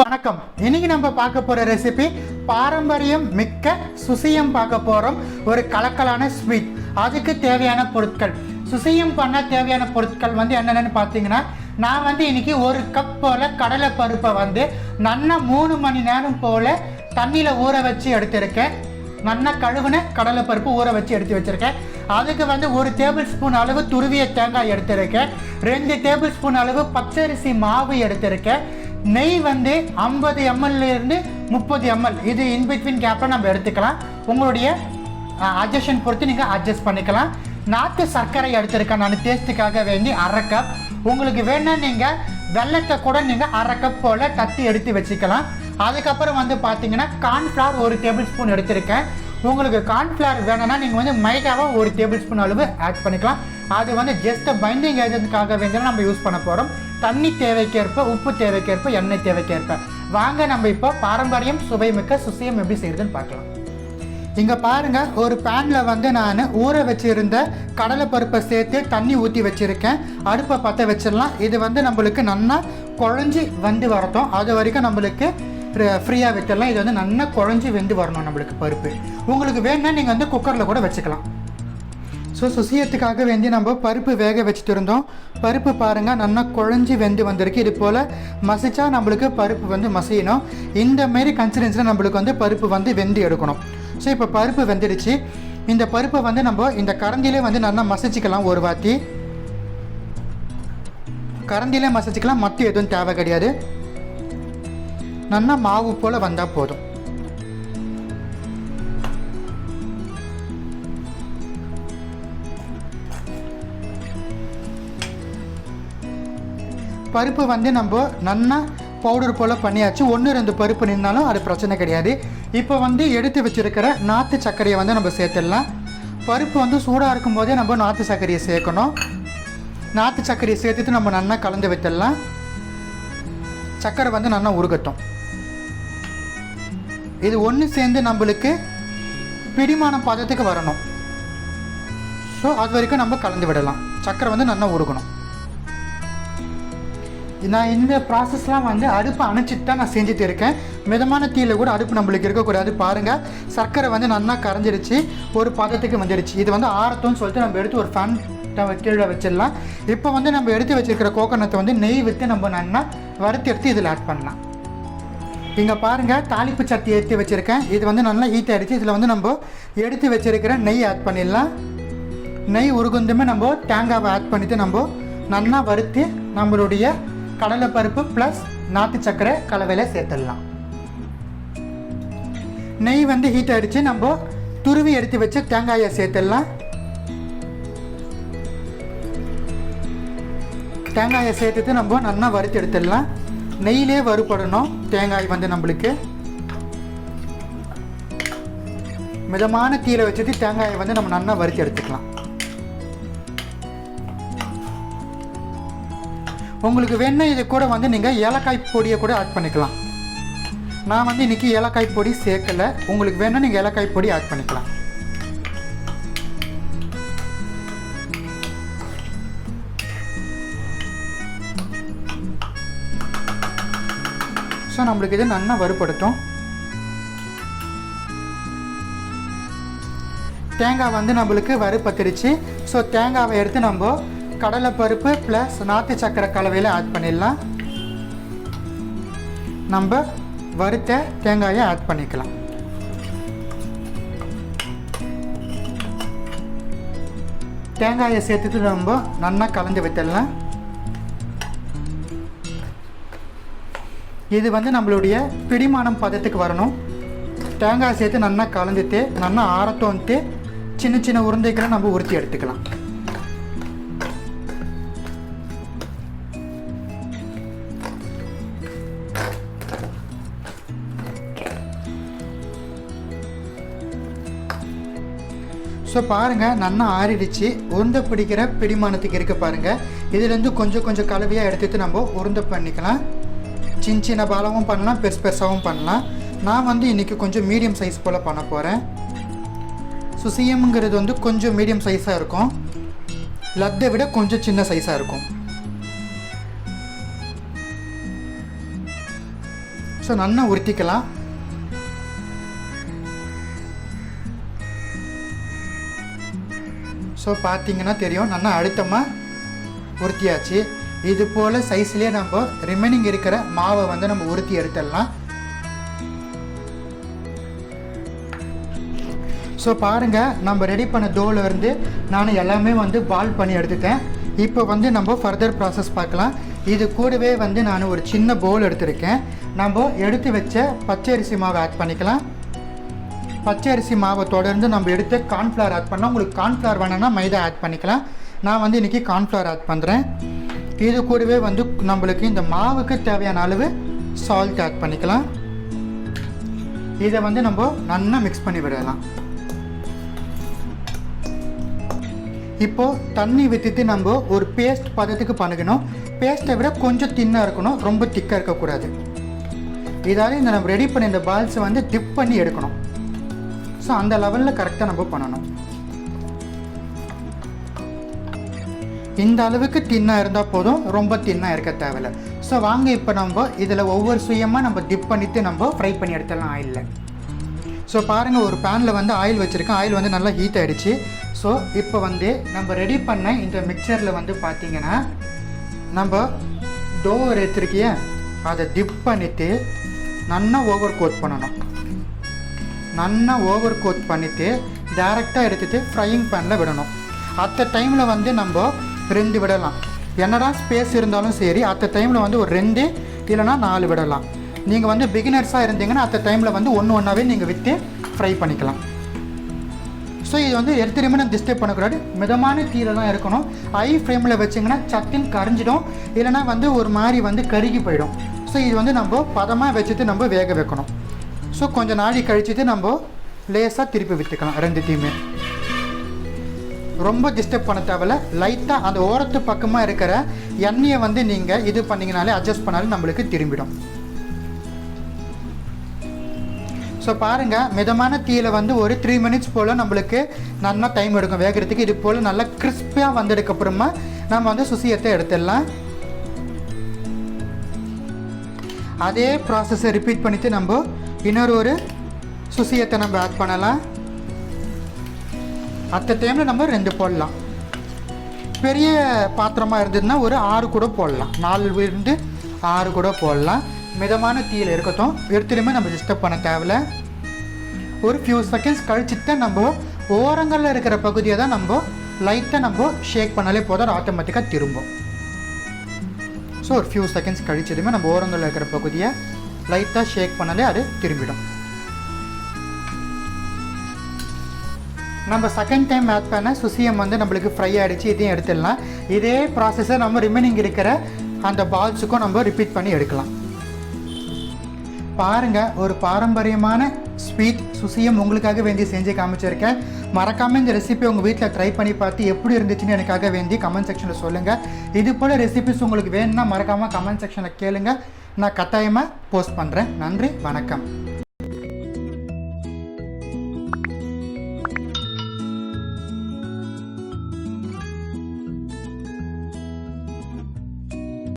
வணக்கம். இன்னைக்கு நம்ம பார்க்க போற ரெசிபி பாரம்பரியம் மிக்க சுசியம் பார்க்க போறோம். ஒரு கலக்கலான ஸ்வீட். அதுக்கு தேவையான பொருட்கள், சுசியம் பண்ண தேவையான பொருட்கள் என்னென்னு பார்த்தீங்கன்னா, நான் இன்னைக்கு ஒரு கப் போல கடலை பருப்பை நல்லா 3 மணி நேரம் போல தண்ணியில் ஊற வச்சு எடுத்திருக்கேன். நல்லா கழுவுன கடலை பருப்பு ஊற வச்சு எடுத்து வச்சிருக்கேன். அதுக்கு 1 டேபிள் ஸ்பூன் அளவு துருவிய தேங்காய் எடுத்திருக்கேன். 2 டேபிள் ஸ்பூன் அளவு பச்சரிசி மாவு எடுத்திருக்கேன். நெய் 50 ml இருந்து 30 ml, இது இன்பிட்வீன் கேப்பில் நம்ம எடுத்துக்கலாம். உங்களுடைய அட்ஜஸ்டன் பொறுத்து நீங்கள் அட்ஜஸ்ட் பண்ணிக்கலாம். நாட்டு சர்க்கரை எடுத்திருக்கேன் நான் டேஸ்ட்டுக்காக வேண்டி 1/2 கப். உங்களுக்கு வேணா நீங்கள் வெள்ளத்தை கூட நீங்கள் 1/2 கப் போல் தட்டி எடுத்து வச்சுக்கலாம். அதுக்கப்புறம் பார்த்தீங்கன்னா கார்ன்ஃப்ளவர் 1 டேபிள் ஸ்பூன் எடுத்திருக்கேன். உங்களுக்கு கார்ன்ஃப்ளவர் வேணும்னா நீங்கள் மைதாவை 1 டேபிள் ஸ்பூன் அளவு ஆட் பண்ணிக்கலாம். அது ஜஸ்ட் பைண்டிங் ஏஜென்ட்காக வேண்டி நம்ம யூஸ் பண்ண போகிறோம். தண்ணி தேவைக்கேற்ப, உப்பு தேவைக்கேற்ப, எண்ணெய் தேவைக்கேற்ப. வாங்க நம்ம இப்போ பாரம்பரியம் சுவைமிக்க சுசியம் எப்படி செய்யுதுன்னு பார்க்கலாம். இங்கே பாருங்கள், ஒரு பேனில் நான் ஊற வச்சுருந்த கடலை பருப்பை சேர்த்து தண்ணி ஊற்றி வச்சுருக்கேன். அடுப்பை பற்ற வச்சிடலாம். இது நம்மளுக்கு நல்லா குழஞ்சி வரட்டும். அது வரைக்கும் நம்மளுக்கு ஃப்ரீயாக வச்சிடலாம். இது நல்லா குழஞ்சி வரணும் நம்மளுக்கு பருப்பு. உங்களுக்கு வேணும்னா நீங்கள் குக்கரில் கூட வச்சுக்கலாம். ஸோ சுசியத்துக்காக வேண்டி நம்ம பருப்பு வேக வச்சுட்டு இருந்தோம். பருப்பு பாருங்கள் நல்லா குழஞ்சி வந்திருக்கு. இது போல் மசிச்சா நம்மளுக்கு பருப்பு மசியணும். இந்த மாரி கன்சிஸ்டன்சியில் நம்மளுக்கு பருப்பு வெந்து எடுக்கணும். ஸோ இப்போ பருப்பு வெந்துடுச்சு. இந்த பருப்பை நம்ம இந்த கரண்டிலே நல்லா மசிச்சிக்கலாம். ஒரு வாட்டி கரண்டிலே மசிச்சிக்கலாம். மற்ற எதுவும் தேவை கிடையாது. நல்லா மாவு போல் வந்தால் போதும். பருப்பு நம்ம நல்லா பவுடர் போல் பண்ணியாச்சு. 1-2 பருப்பு நின்னாலும் அது பிரச்சனை கிடையாது. இப்போ எடுத்து வச்சுருக்கிற நாட்டு சர்க்கரையை நம்ம சேர்த்துடலாம். பருப்பு சூடாக இருக்கும் போதே நம்ம நாட்டு சர்க்கரையை சேர்க்கணும். நாட்டு சர்க்கரையை சேர்த்துட்டு நம்ம நல்லா கலந்து விட்டுடலாம். சர்க்கரை நல்லா உருகட்டும். இது ஒன்று சேர்ந்து நம்மளுக்கு பிடிமான பதத்துக்கு வரணும். ஸோ அது வரைக்கும் நம்ம கலந்து விடலாம். சர்க்கரை நல்லா உருகணும். நான் இந்த ப்ராசஸ்லாம் அடுப்பை அணைச்சிட்டு தான் நான் செஞ்சுட்டு இருக்கேன். மிதமான தீயில் கூட அடுப்பு நம்மளுக்கு இருக்கக்கூடாது. பாருங்கள், சர்க்கரை நல்லா கரைஞ்சிருச்சு. ஒரு பதத்துக்கு வந்துடுச்சு. இது ஆரத்தும்னு சொல்லிட்டு நம்ம எடுத்து ஒரு ஃபேன் கீழே வச்சிடலாம். இப்போ நம்ம எடுத்து வச்சுருக்கிற கோகோனத்தை நெய் விட்டு நம்ம நல்லா வறுத்து எடுத்து இதில் ஆட் பண்ணலாம். இங்கே பாருங்கள், தாளிப்பு சட்டி எடுத்து வச்சுருக்கேன். இது நல்லா ஹீட் ஆகிடுச்சு. இதில் நம்ம எடுத்து வச்சுருக்கிற நெய் ஆட் பண்ணிடலாம். நெய் உருகுந்துமே நம்ம தேங்காவை ஆட் பண்ணிவிட்டு நம்ம நல்லா வறுத்து நம்மளுடைய கடலை பருப்பு ப்ளஸ் நாட்டு சர்க்கரை கலவையில் சேர்த்துடலாம். நெய் ஹீட் ஆகிடுச்சு. நம்ம துருவி எடுத்து வச்சு தேங்காயை சேர்த்துடலாம். தேங்காயை சேர்த்துட்டு நம்ம நல்லா வறுத்து எடுத்துடலாம். நெய்யிலே வறுபடணும் தேங்காய் நம்மளுக்கு. மிதமான தீயில வச்சுட்டு தேங்காயை நம்ம நல்லா வறுத்து எடுத்துக்கலாம். உங்களுக்கு வேணா இது கூட நீங்கள் ஏலக்காய் பொடியை கூட ஆட் பண்ணிக்கலாம். நான் இன்றைக்கி ஏலக்காய் பொடி சேர்க்கலை. உங்களுக்கு வேணால் நீங்கள் ஏலக்காய் பொடி ஆட் பண்ணிக்கலாம். ஸோ நம்மளுக்கு இது நல்லா வறுபடுத்தும். தேங்காய் நம்மளுக்கு வறுபட்டுருச்சு. ஸோ தேங்காவை எடுத்து நம்ம கடலை பருப்பு ப்ளஸ் நாட்டு சர்க்கரை கலவையில் ஆட் பண்ணிடலாம். நம்ம வறுத்த தேங்காயை ஆட் பண்ணிக்கலாம். தேங்காயை சேர்த்துட்டு நம்ம நல்லா கலந்து விட்டுடலாம். இது நம்மளுடைய பிடிமானம் பதத்துக்கு வரணும். தேங்காய் சேர்த்து நல்லா கலந்துட்டு நல்லா ஆரத்தோன்ட்டு சின்ன சின்ன உருண்டைகளை நம்ம உருட்டி எடுத்துக்கலாம். ஸோ பாருங்கள், நல்லா ஆறிடுச்சு. உருண்டை பிடிக்கிற பிடிமானத்துக்கு இருக்க பாருங்கள். இதுலேருந்து கொஞ்சம் கலவையாக எடுத்துகிட்டு நம்ம உருண்டை பண்ணிக்கலாம். சின்ன பாலமும் பண்ணலாம், பெருசாகவும் பண்ணலாம். நான் இன்றைக்கி கொஞ்சம் மீடியம் சைஸ் போல் பண்ண போகிறேன். சுசியம்ங்கிறது கொஞ்சம் மீடியம் சைஸாக இருக்கும். லத்தை விட கொஞ்சம் சின்ன சைஸாக இருக்கும். ஸோ நல்லா உருட்டிக்கலாம். ஸோ பார்த்தீங்கன்னா தெரியும், நல்லா அழுத்தமாக உருட்டியாச்சு. இது போல் சைஸ்லேயே நம்ம ரிமைனிங் இருக்கிற மாவை வந்து நம்ம உருட்டி எடுத்துடலாம். ஸோ பாருங்கள், நம்ம ரெடி பண்ண டோவில் இருந்து நான் எல்லாமே வந்து பால் பண்ணி எடுத்துட்டேன். இப்போ வந்து நம்ம ஃபர்தர் ப்ராசஸ் பார்க்கலாம். இது கூடவே வந்து நான் ஒரு சின்ன பவுல் எடுத்திருக்கேன். நம்ம எடுத்து வச்ச பச்சை அரிசி மாவை ஆட் பண்ணிக்கலாம். பச்சை அரிசி மாவை தொடர்ந்து நம்ம எடுத்து கார்ன்ஃப்ளவர் ஆட் பண்ணலாம். உங்களுக்கு கார்ன்ஃப்ளவர் வேணும்னா மைதா ஆட் பண்ணிக்கலாம். நான் வந்து இன்றைக்கி கார்ன்ஃப்ளவர் ஆட் பண்ணுறேன். இது கூடவே வந்து நம்மளுக்கு இந்த மாவுக்கு தேவையான அளவு சால்ட் ஆட் பண்ணிக்கலாம். இதை வந்து நம்ம நல்லா மிக்ஸ் பண்ணி விடலாம். இப்போது தண்ணி விற்றுட்டு நம்ம ஒரு பேஸ்ட் பதத்துக்கு பண்ணிக்கணும். பேஸ்ட்டை விட கொஞ்சம் தின்னாக இருக்கணும், ரொம்ப திக்காக இருக்கக்கூடாது. இதால் இந்த நம்ம ரெடி பண்ணி இந்த பால்ஸை வந்து டிப் பண்ணி எடுக்கணும். ஸோ அந்த லெவலில் கரெக்டாக நம்ம பண்ணணும். இந்த அளவுக்கு தின்னாக இருந்தால் போதும், ரொம்ப தின்னாக இருக்க தேவையில்லை. ஸோ வாங்க இப்போ நம்ம இதில் ஒவ்வொரு சுயமாக நம்ம டிப் பண்ணிவிட்டு நம்ம ஃப்ரை பண்ணி எடுத்துடலாம் ஆயிலில். ஸோ பாருங்கள், ஒரு பேனில் வந்து ஆயில் வச்சுருக்கேன். ஆயில் வந்து நல்லா ஹீட் ஆகிடுச்சு. ஸோ இப்போ வந்து நம்ம ரெடி பண்ண இந்த மிக்சரில் வந்து பார்த்திங்கன்னா நம்ம டோ எடுத்துருக்கிய அதை டிப் பண்ணிவிட்டு நல்லா ஓவர் கோட் பண்ணணும். நல்லா ஓவர் கோட் பண்ணிவிட்டு டேரெக்டாக எடுத்துகிட்டு ஃப்ரையிங் பேனில் விடணும். அத்த டைமில் வந்து நம்ம 2 விடலாம். என்னடா ஸ்பேஸ் இருந்தாலும் சரி, அத்த டைமில் வந்து ஒரு 2 இல்லைனா 4 விடலாம். நீங்கள் வந்து பிகினர்ஸாக இருந்தீங்கன்னா அத்த டைமில் வந்து ஒன்றாவே நீங்கள் விட்டு ஃப்ரை பண்ணிக்கலாம். ஸோ இது வந்து எடுத்துருமே நம்ம டிஸ்டர்ப் பண்ணக்கூடாது. மிதமான தீயில தான் இருக்கணும். ஹை ஃப்ளேமில் வச்சிங்கன்னா சட்டின் கரைஞ்சிடும், இல்லைனா வந்து ஒரு மாதிரி வந்து கருகி போயிடும். ஸோ இது வந்து நம்ம பதமாக வச்சுட்டு நம்ம வேக வைக்கணும். ஸோ கொஞ்சம் நாடி கழிச்சுட்டு நம்ம லேசாக திருப்பி விட்டுக்கலாம். 2த்தையுமே ரொம்ப டிஸ்டர்ப் பண்ண தேவையில்ல. லைட்டாக அந்த ஓரத்து பக்கமாக இருக்கிற எண்ணெயை வந்து நீங்கள் இது பண்ணிங்கனாலே அட்ஜஸ்ட் பண்ணாலே நம்மளுக்கு திரும்பிடும். ஸோ பாருங்கள், மிதமான தீயில் வந்து ஒரு 3 மினிட்ஸ் போல் நம்மளுக்கு நல்லா டைம் எடுக்கும் வேகிறதுக்கு. இது போல் நல்லா கிறிஸ்பியாக வந்ததுக்கப்புறமா நம்ம வந்து சுசியத்தை எடுத்துடலாம். அதே ப்ராசஸை ரிப்பீட் பண்ணிவிட்டு நம்ம இன்னொரு ஒரு சுசியத்தை நம்ம ஆட் பண்ணலாம். அத்த டைமில் நம்ம 2 போடலாம். பெரிய பாத்திரமாக இருந்ததுன்னா ஒரு 6 கூட போடலாம். 4 6 கூட போடலாம். மிதமான தீயில் இருக்கட்டும். எடுத்துலையுமே நம்ம டிஸ்டர்ப் பண்ண தேவையில்ல. ஒரு ஃபியூ செகண்ட்ஸ் கழிச்சுட்டு நம்ம ஓரங்களில் இருக்கிற பகுதியை தான் நம்ம லைட்டாக நம்ம ஷேக் பண்ணாலே போதும், ஆட்டோமேட்டிக்காக திரும்பும். ஸோ ஒரு ஃபியூ செகண்ட்ஸ் கழிச்சதுமே நம்ம ஓரங்களில் இருக்கிற பகுதியை லைட்டாக ஷேக் பண்ணாலே அது திரும்பிடும். நம்ம செகண்ட் டைம் ஆட் பண்ண சுசியம் வந்து நம்மளுக்கு ஃப்ரை ஆகிடுச்சு. இதையும் எடுத்துடலாம். இதே ப்ராசஸை நம்ம ரிமைனிங் இருக்கிற அந்த பால்ஸுக்கும் நம்ம ரிப்பீட் பண்ணி எடுக்கலாம். பாருங்கள், ஒரு பாரம்பரியமான ஸ்வீட் சுசியம் உங்களுக்காக வேண்டி செஞ்சு காமிச்சிருக்கேன். மறக்காமல் இந்த ரெசிபி உங்கள் வீட்டில் ட்ரை பண்ணி பார்த்து எப்படி இருந்துச்சுன்னு எனக்காக வேண்டி கமெண்ட் செக்ஷனில் சொல்லுங்கள். இது போல் ரெசிபிஸ் உங்களுக்கு வேணும்னா மறக்காமல் கமெண்ட் செக்ஷனில் கேளுங்கள். நான் கட்டாயமாக போஸ்ட் பண்ணுறேன். நன்றி, வணக்கம்.